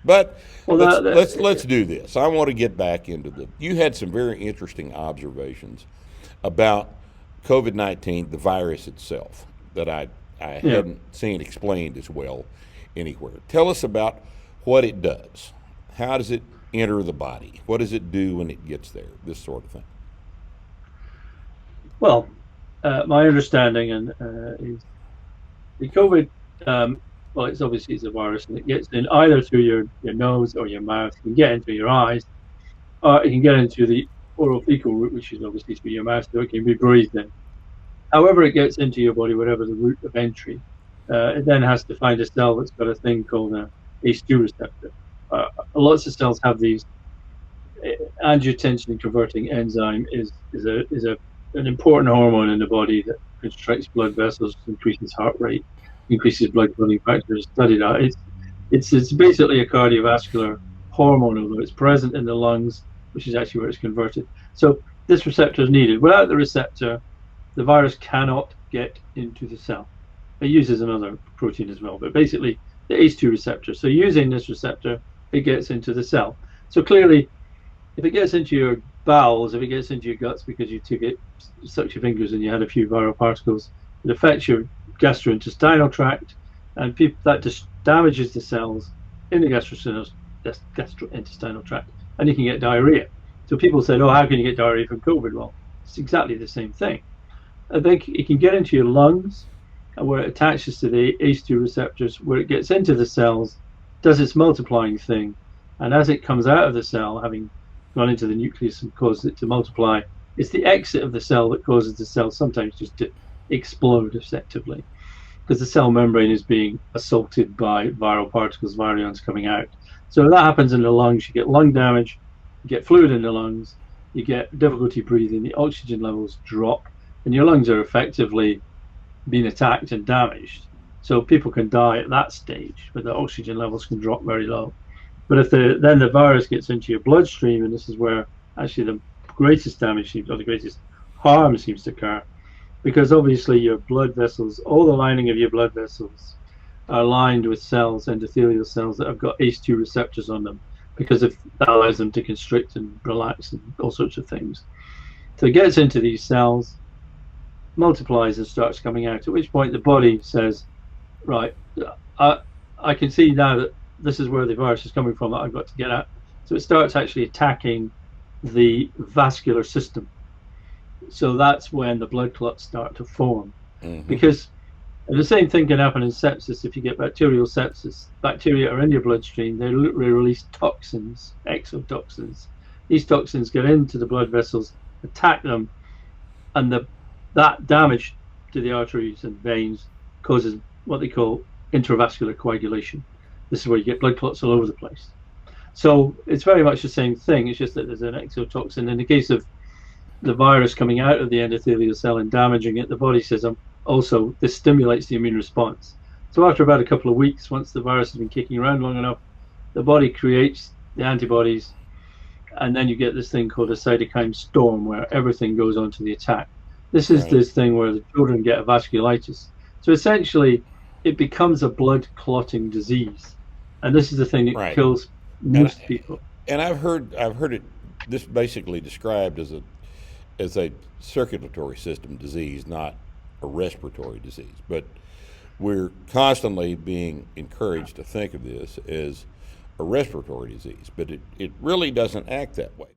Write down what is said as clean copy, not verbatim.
But Well, let's do this. I want to get back into the. You had some very interesting observations about COVID-19, the virus itself, that I yeah. hadn't seen explained as well anywhere. Tell us about what it does. How does it enter the body? What does it do when it gets there? This sort of thing. Well, my understanding is the COVID. Well, it's a virus, and it gets in either through your nose or your mouth. It can get into your eyes, or it can get into the oral fecal route, which is obviously through your mouth, so it can be breathed in. However, it gets into your body, whatever the route of entry, it then has to find a cell that's got a thing called a ACE2 receptor. Lots of cells have these. Angiotensin converting enzyme is an important hormone in the body that constricts blood vessels, increases heart rate, increases blood clotting factors. Studied out. It's basically a cardiovascular hormone, although it's present in the lungs, which is actually where it's converted. So this receptor is needed. Without the receptor, the virus cannot get into the cell. It uses another protein as well, but basically the ACE2 receptor. So using this receptor, it gets into the cell. So clearly, if it gets into your bowels, if it gets into your guts because you took it, sucked your fingers and you had a few viral particles, it affects your gastrointestinal tract, and that just damages the cells in the gastrointestinal tract, and you can get diarrhea. So people said, "Oh, how can you get diarrhea from COVID?" Well, it's exactly the same thing. I think it can get into your lungs, where it attaches to the ACE2 receptors, where it gets into the cells, does its multiplying thing, and as it comes out of the cell, having gone into the nucleus and caused it to multiply, it's the exit of the cell that causes the cell sometimes just to explode effectively, because the cell membrane is being assaulted by viral particles, virions coming out. So if that happens in the lungs, you get lung damage, you get fluid in the lungs, you get difficulty breathing, the oxygen levels drop, and your lungs are effectively being attacked and damaged. So people can die at that stage, where the oxygen levels can drop very low. But if then the virus gets into your bloodstream, and this is where actually the greatest damage seems, or the greatest harm seems to occur, because obviously your blood vessels, all the lining of your blood vessels are lined with cells, endothelial cells that have got ACE2 receptors on them, because if that allows them to constrict and relax and all sorts of things. So it gets into these cells, multiplies and starts coming out, at which point the body says, right, I can see now that this is where the virus is coming from that I've got to get at. So it starts actually attacking the vascular system. So that's when the blood clots start to form. Mm-hmm. Because the same thing can happen in sepsis. If you get bacterial sepsis, bacteria are in your bloodstream, they release toxins, exotoxins. These toxins get into the blood vessels, attack them, and that damage to the arteries and veins causes what they call intravascular coagulation. This is where you get blood clots all over the place. So it's very much the same thing. It's just that there's an exotoxin. In the case of the virus coming out of the endothelial cell and damaging it, the body says, also, this stimulates the immune response. So after about a couple of weeks, once the virus has been kicking around long enough, the body creates the antibodies, and then you get this thing called a cytokine storm, where everything goes on to the attack. This is this thing where the children get a vasculitis. So essentially, it becomes a blood clotting disease, and this is the thing that kills most people. And I've heard it this basically described as a circulatory system disease, not a respiratory disease. But we're constantly being encouraged to think of this as a respiratory disease, but it really doesn't act that way.